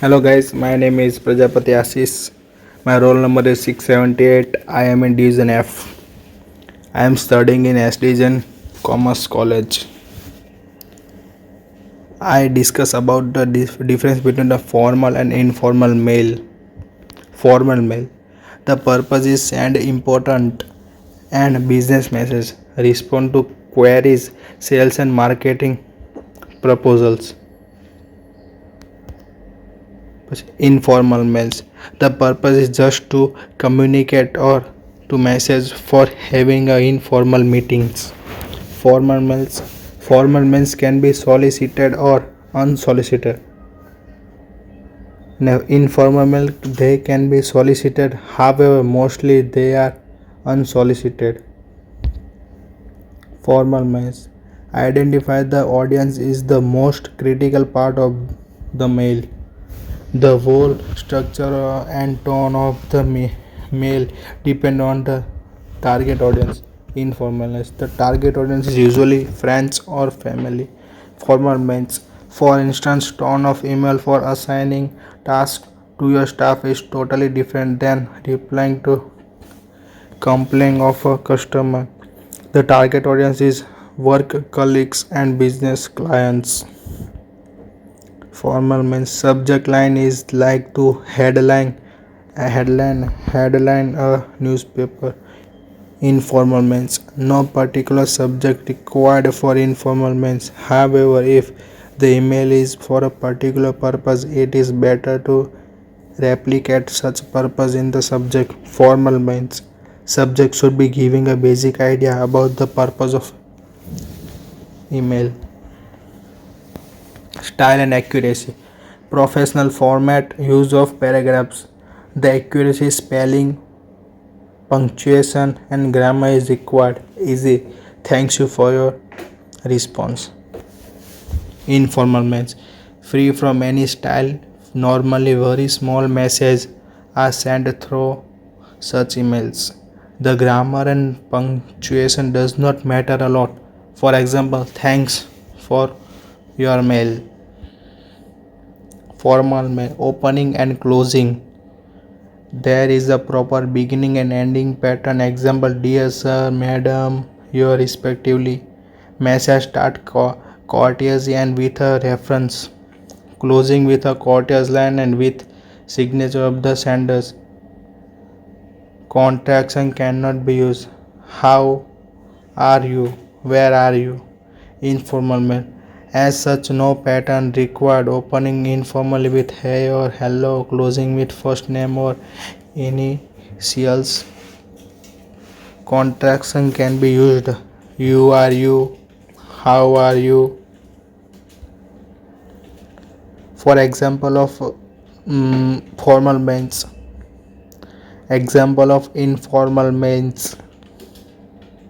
Hello guys, my name is Prajapati Ashish. My roll number is 678. I am in Division F. I am studying in SDGen Commerce College. I discuss about the difference between the formal and informal mail. Formal mail. The purpose is send important and business message, respond to queries, sales and marketing proposals. Informal mails. The purpose is just to communicate or to message for having a informal meetings. Formal mails. Formal mails can be solicited or unsolicited. Now, informal mail they can be solicited, however, mostly they are unsolicited. Formal mails. Identify the audience is the most critical part of the mail. The whole structure and tone of the mail depend on the target audience. Informalness. The target audience is usually friends or family. Formal means, for instance, tone of email for assigning tasks to your staff is totally different than replying to complaint of a customer. The target audience is work colleagues and business clients. Formal means subject line is like to headline a newspaper. Informal means no particular subject required for informal means. However, if the email is for a particular purpose, it is better to replicate such purpose in the subject. Formal means subject should be giving a basic idea about the purpose of email. Style and accuracy. Professional format, use of paragraphs. The accuracy, spelling, punctuation, and grammar is required. Easy. Thanks you for your response. Informal means free from any style. Normally, very small messages are sent through such emails. The grammar and punctuation does not matter a lot. For example, thanks for your mail. Formal mail, opening and closing. There is a proper beginning and ending pattern. Example, dear sir, madam, your respectively. Message start courteous and with a reference. Closing with a courteous line and with signature of the senders. Contraction cannot be used. How are you? Where are you? Informal mail. As such, no pattern required. Opening informally with hey or hello, closing with first name or initials. Contraction can be used. You are you? How are you? For example of formal mails. Example of informal mails.